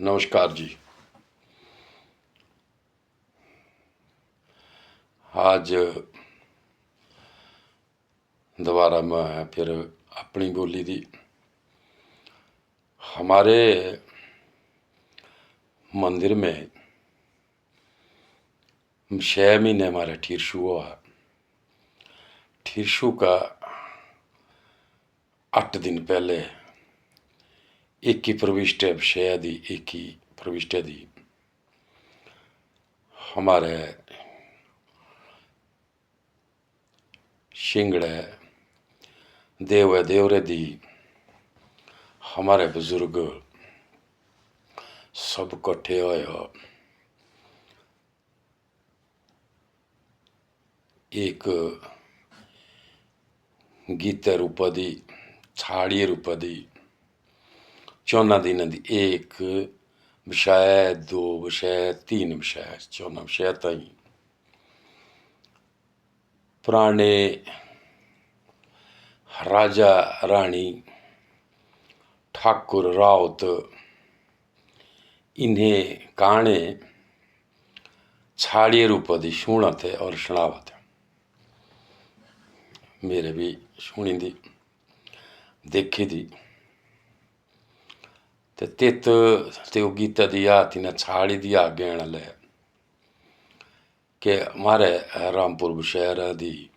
नमस्कार जी। आज दोबारा मैं फिर अपनी बोली दी। हमारे मंदिर में 6 महीने हमारे ठीरशु हुआ। ठीरशु का 8 दिन पहले एक ही प्रविष्ट शय दी, एक ही प्रविष्ट दी हमारे शिंगड़े देव देवरे दी। हमारे बुजुर्ग सब कट्ठे होए एक गीते रूप दी, छाड़िए रूप दी, 14 दिन दी एक विषय, 2 विषय, 3 विषय, 14 विषय ताई पुराने राजा रानी ठाकुर राउत इन्हें कहानी छाड़िए रूप दी सुनते और सुनावते। मेरे भी सुनी दी, देखी दी। ते गीता दिया तिने छाड़ी दिया गेण ले के हमारे रामपुर शहर दी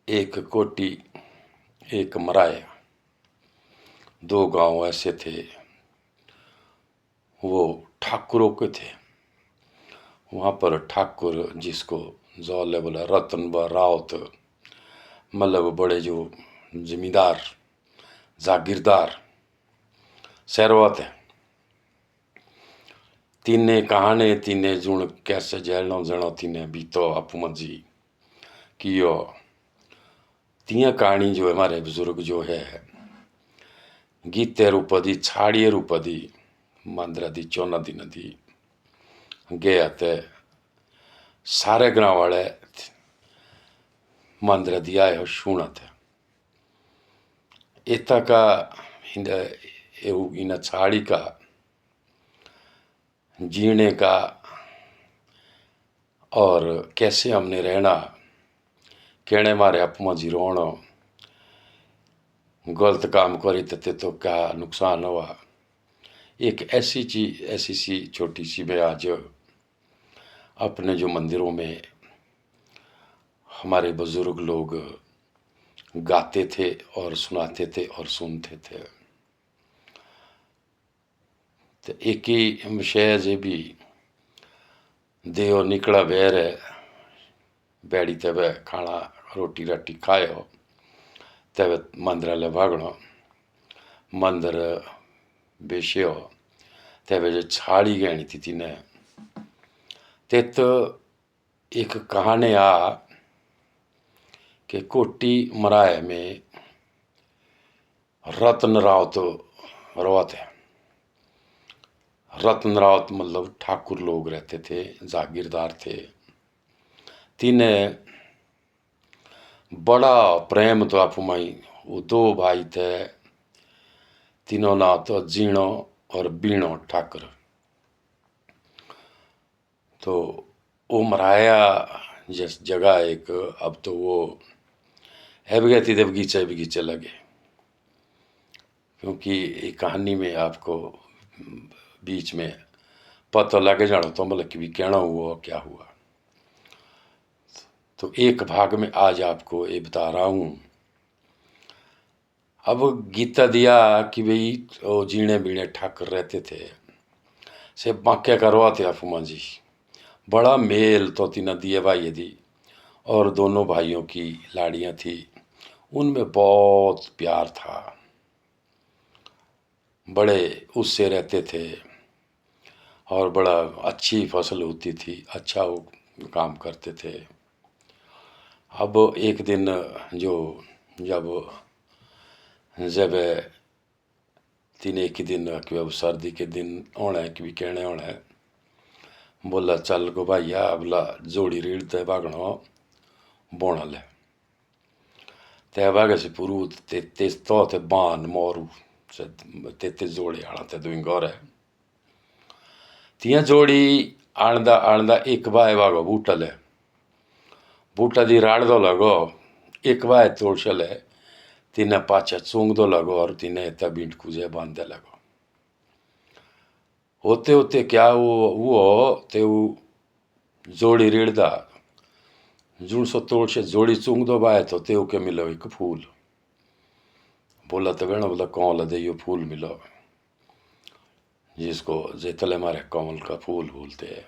एक कोटी एक मराए, 2 गांव ऐसे थे, वो ठाकुरों के थे। वहाँ पर ठाकुर जिसको जौले बोला रतन व राउत, मतलब बड़े जो जमींदार जागीरदार शहरवत है। तीने कहाने तीने जुण कैसे जैलो जनो तीने बीतो अपमजी कियो। तिया कहानी जो हमारे बुजुर्ग जो है गीते रूप दी, छाड़िए रूप दी, मंदरा दी, 14 दिन दी गया ते सारे ग्राम वाले मंदिर दिया है सुनत है। इतना का इन छाड़ी का जीने का और कैसे हमने रहना, कहने मारे अपमा जी रोना, गलत काम करी तो क्या नुकसान हुआ। एक ऐसी चीज, ऐसी सी छोटी सी मैं आज अपने जो मंदिरों में हमारे बुजुर्ग लोग गाते थे और सुनाते थे और सुनते थे। तो एक ही विषय जे भी देव निकला बेर बैड़ी तब खाना रोटी राटी खायो तब मंदिर ले भागनो, मंदिर बेशियो तब जो छाड़ी गहनी थी तीने ते तो एक कहानी आ कि कोटी मराए में रतन राउत रोत है। रतन राउत मतलब ठाकुर लोग रहते थे, जागीरदार थे। तीने बड़ा प्रेम तो आप माई वो 2 भाई थे, तीनों ना तो जीणो और बीणो ठाकुर। तो वो मराया जिस जगह एक, अब तो वो है बगैती थे बगीचे बगीचे लगे, क्योंकि एक कहानी में आपको बीच में पता लगे जानो तो मतलब कि भी कहना हुआ क्या हुआ। तो एक भाग में आज आपको ये बता रहा हूं। अब गीता दिया कि भाई वो जीने बीने ठाकुर रहते थे, से बाक्या करवाते अफमा जी, बड़ा मेल तो तीना दिए भाई दी और दोनों भाइयों की लाड़ियां थी, उनमें बहुत प्यार था, बड़े उससे रहते थे और बड़ा अच्छी फसल होती थी, अच्छा वो काम करते थे। अब एक दिन जो जब तीन एक ही दिन कि अब सर्दी के दिन होना है कि भी कहने होना है, बोला चल गो भैया बोला जोड़ी रीढ़ ते भागनो बोना ले। ते वागे से पुरू ते तो ते बान मोरू से ते जोड़े आला ते दुई गौर है तिया जोड़ी आलदा आलदा एक बाय वागो बूटा ले बूटा दी राड़ दो लगो एक बाय तोड़ चले तिने पाचा चूंग दो लगो और तिने इतना बींट कुजे बांधे लगो होते होते क्या वो ते वो जोड़ी रेड़दा जुन सो तोड़ से जोड़ी चूंग दो बाय तो ते के मिलो एक फूल बोला तो बेना बोला कौन लदे यो फूल मिलो जिसको जेतले मारे कमल का फूल बोलते हैं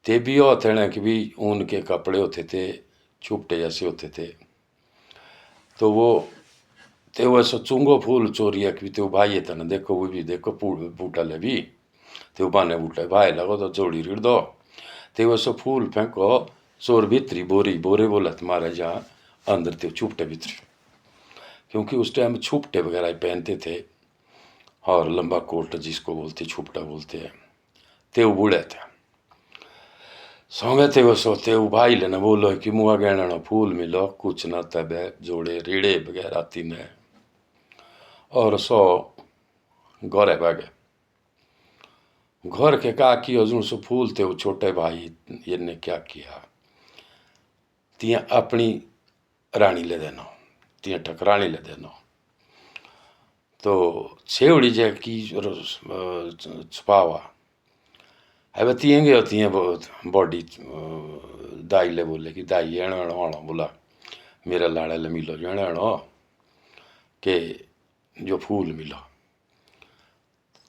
ते भी होते ना कि भी ऊन के कपड़े होते थे छुपटे जैसे होते थे तो वो ते वो ऐसा चुंगो फूल चोरिया कि तो भाई है तना देखो वो भी देखो बूटा ले भी ते बाने बूटा भाई लगो तो जोड़ी रिड़ दो ते वो ऐसा फूल फेंको चोर भीतरी बोरी बोरे बोला तुम्हारे जहाँ अंदर ते छुपटे भीतरी क्योंकि उस टाइम छुपटे वगैरह पहनते थे और लंबा कोट जिसको बोलते छुपटा बोलते हैं ते वो बूढ़े थे सोंगे थे वो सोते वो भाई लेना बोलो कि मुआ गहना फूल मिलो कुछ ना तबे जोड़े रीड़े वगैरह तीने और सो घरे भागे घर के का कियो जो सो फूल थे वो छोटे भाई ये ने क्या किया तिया अपनी रानी ले देना तिया ठकरानी ले देना तो छेवड़ी जे की छुपावा अब तियेंगे होती हैं बहुत बॉडी दाई ले बोले कि दाई आना बोला मेरा लाड़ा ले मिलो जाना के जो फूल मिलो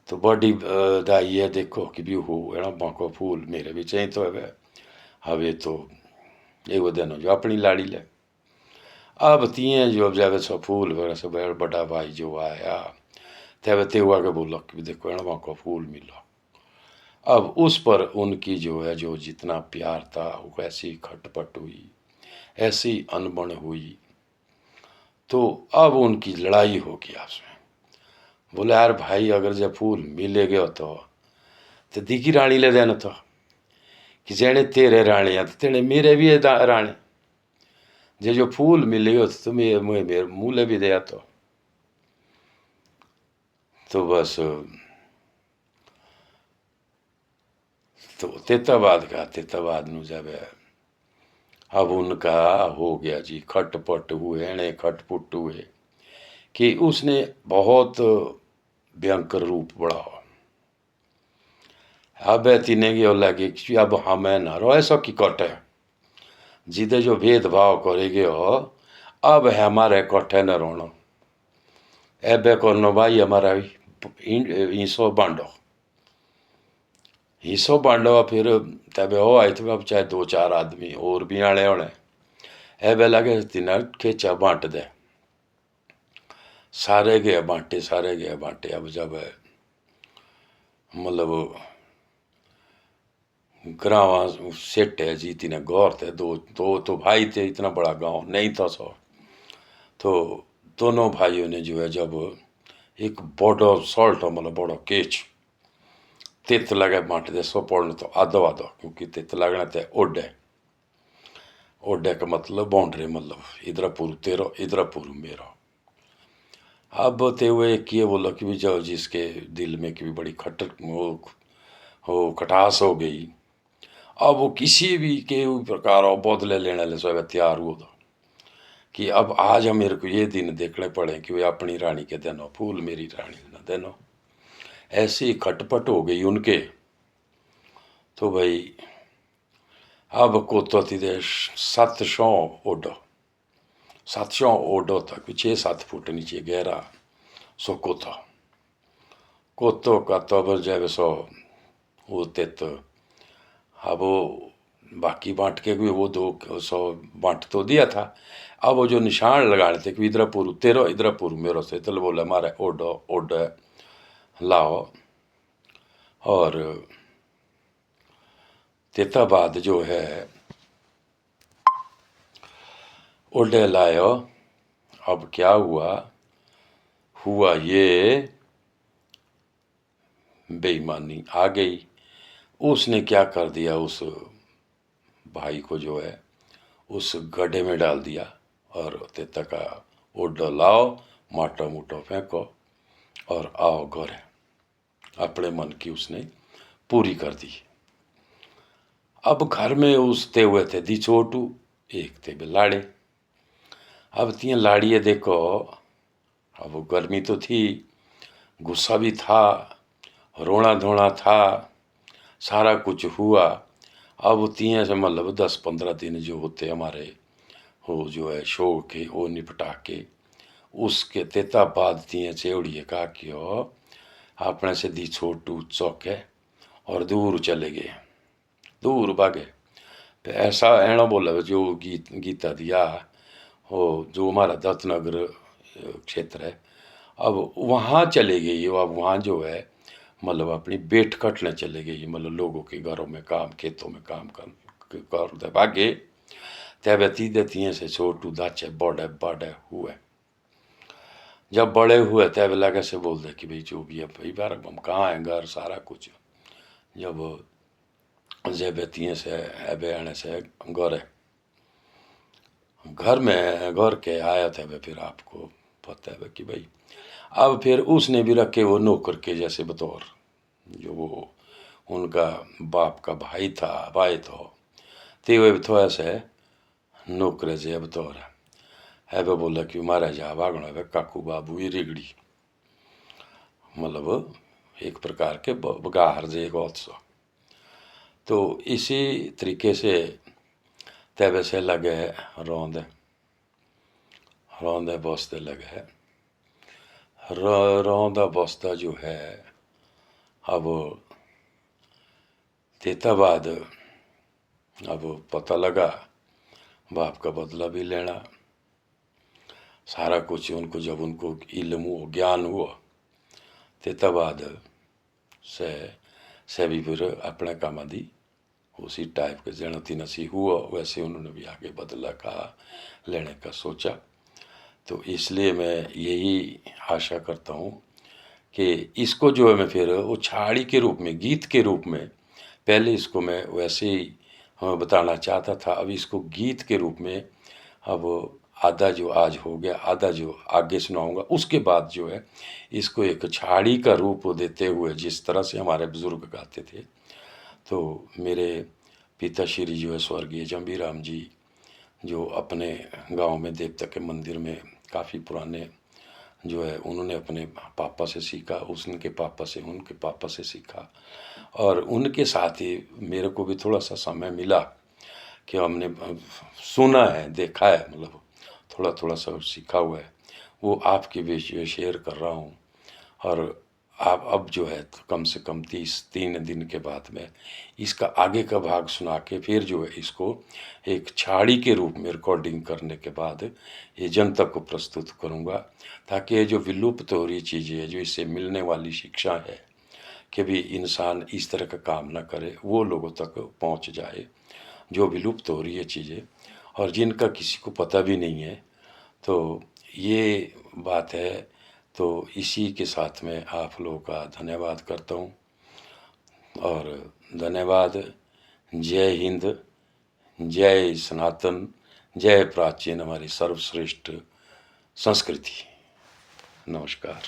तो बॉडी दाई है देखो कि भी हो है ना बाको फूल मेरे भी चाहिए तो है हवे तो एक दिन जो अपनी लाड़ी ले अब तिये जो अब जावे सो फूल वगैरह सब बड़ा भाई जो आया तब ते हुआ के बोला कि देखो है ना बाको फूल मिलो अब उस पर उनकी जो है जो जितना प्यार था वो ऐसी खटपट हुई ऐसी अनबन हुई तो अब उनकी लड़ाई होगी आपस में बोले यार भाई अगर जब फूल मिले गयो तो दिगी रानी ले देना तो कि जेने तेरे रानी है तो तेने मेरे भी रानी जे जो फूल मिले गयो तो मेरे मुँह ले भी दिया तो बस तो तेताबाद नु जब अब उनका हो गया जी खटपट हुए ने खटपुट हुए कि उसने बहुत भयंकर रूप बढ़ावा अब तिने की लगे कि अब हमें ना रो ऐसा की कटे जिदे जो भेदभाव करेगे हो अब है हमारे कट्ठे न रोना एबे करनो भाई हमारा हिस्सो बांटो हिस्सो बांटो फिर तब हो आए थे अब चाहे 2-4 आदमी और भी आने होने एबे लगे तिना खेचा बांट दे सारे गए बांटे अब जब मतलब ग्राम सेट है जी तिने गौर थे दो तो भाई थे इतना बड़ा गांव नहीं था सो तो दोनों भाइयों ने जो है जब एक बड़ो सॉल्ट मतलब बड़ो केच तित लगे बांट दे सो पड़ने तो आधो आधो क्योंकि तित लगने थे ओडे का मतलब बाउंड्री मतलब इधर पूर्व तेरो इधर पूर्व मेरो अब ते हुए किए बोला कि भी जाओ जिसके दिल में की भी बड़ी हो खटास हो गई अब वो किसी भी के प्रकार बदले लेने ले सो तैयार हुआ था कि अब आज हम मेरे को ये दिन देखने पड़े कि वे अपनी रानी के देनो फूल मेरी रानी न देनो ऐसी खटपट हो गई उनके तो भाई अब को तो दे 700 ओडो तक 6-7 फुट नीचे गहरा सो कोतो का तो बस जाए सो वो तेत अब वो बाकी बांट के भी वो 200 बांट तो दिया था अब वो जो निशान लगाने थे कि इधर पूर्व तेरो इधर पूर्व मेरो से तो बोले हमारे ओड लाओ और तेताबाद जो है ओडे लायो अब क्या हुआ ये बेईमानी आ गई उसने क्या कर दिया उस भाई को जो है उस गड्ढे में डाल दिया और तेता का ओडो लाओ, माटो मूटो फेंको और आओ घरे। अपने मन की उसने पूरी कर दी। अब घर में उसते हुए थे दी छोटू, एक थे लाड़े। अब तियां लाड़िए देखो, अब गर्मी तो थी, गुस्सा भी था, रोना धोना था, सारा कुछ हुआ। अब तियां से मतलब 10-15 दिन जो होते हमारे हो जो है शो के वो निपटा के उसके तेता बाद तियां चेवड़िए का क्यों अपने से दी छोटू चौके और दूर चले गए, दूर भागे। तो ऐसा ऐना बोला जो गीता दिया हो जो हमारा दत्तनगर क्षेत्र है, अब वहाँ चले गई। अब वहाँ जो है मतलब अपनी बेट कटने चले गई, मतलब लोगों के घरों में काम, खेतों में काम कर भागे। तब तीदे तिये से छोटू दाचे बड़े बड़े हुए। जब बड़े हुए तब लगे से बोल दे कि भाई जो भी है भाई बार हम कहाँ हैं, घर सारा कुछ। जब जब तिये से अबे आने से घर में घर के आया था वे, फिर आपको पता है कि भाई अब फिर उसने भी रखे वो नौकर के जैसे बतौर, जो वो उनका बाप का भाई तो ते वे थोड़ा से नौकर जे बतौर है वे बोला कि मारा जा भागना वे काकू बाबू ही रिगड़ी, मतलब एक प्रकार के बगाहर जे उत्सव। तो इसी तरीके से तब से लगे रोंदे रोंदे बसते लगे। रोंदा बसता जो है अब तेता बाद अब पता लगा बाप का बदला भी लेना, सारा कुछ उनको जब उनको इल्म हुआ, ज्ञान हुआ, तेता बाद से भी फिर अपने काम दी उसी टाइप के जन नसी हुआ, वैसे उन्होंने भी आगे बदला का लेने का सोचा। तो इसलिए मैं यही आशा करता हूँ कि इसको जो है मैं फिर वो छाड़ी के रूप में, गीत के रूप में, पहले इसको मैं वैसे ही बताना चाहता था, अब इसको गीत के रूप में अब आधा जो आज हो गया, आधा जो आगे सुनाऊंगा, उसके बाद जो है इसको एक छाड़ी का रूप देते हुए जिस तरह से हमारे बुजुर्ग गाते थे। तो मेरे पिताश्री जो है स्वर्गीय जम्बी राम जी, जो अपने गांव में देवता के मंदिर में काफ़ी पुराने जो है उन्होंने अपने पापा से सीखा, उनके पापा से उनके पापा से सीखा, और उनके साथ ही मेरे को भी थोड़ा सा समय मिला कि हमने सुना है, देखा है, मतलब थोड़ा थोड़ा सा सीखा हुआ है, वो आपके बीच शेयर कर रहा हूँ। और आप अब जो है तो कम से कम 3 दिन के बाद में इसका आगे का भाग सुना के फिर जो है इसको एक छाड़ी के रूप में रिकॉर्डिंग करने के बाद ये जनता को प्रस्तुत करूँगा, ताकि ये जो विलुप्त हो रही चीज़ें है, जो इससे मिलने वाली शिक्षा है कि भी इंसान इस तरह का काम ना करे, वो लोगों तक पहुँच जाए, जो विलुप्त हो रही है चीज़ें और जिनका किसी को पता भी नहीं है। तो ये बात है। तो इसी के साथ में आप लोगों का धन्यवाद करता हूँ और धन्यवाद। जय हिंद, जय सनातन, जय प्राचीन हमारी सर्वश्रेष्ठ संस्कृति। नमस्कार।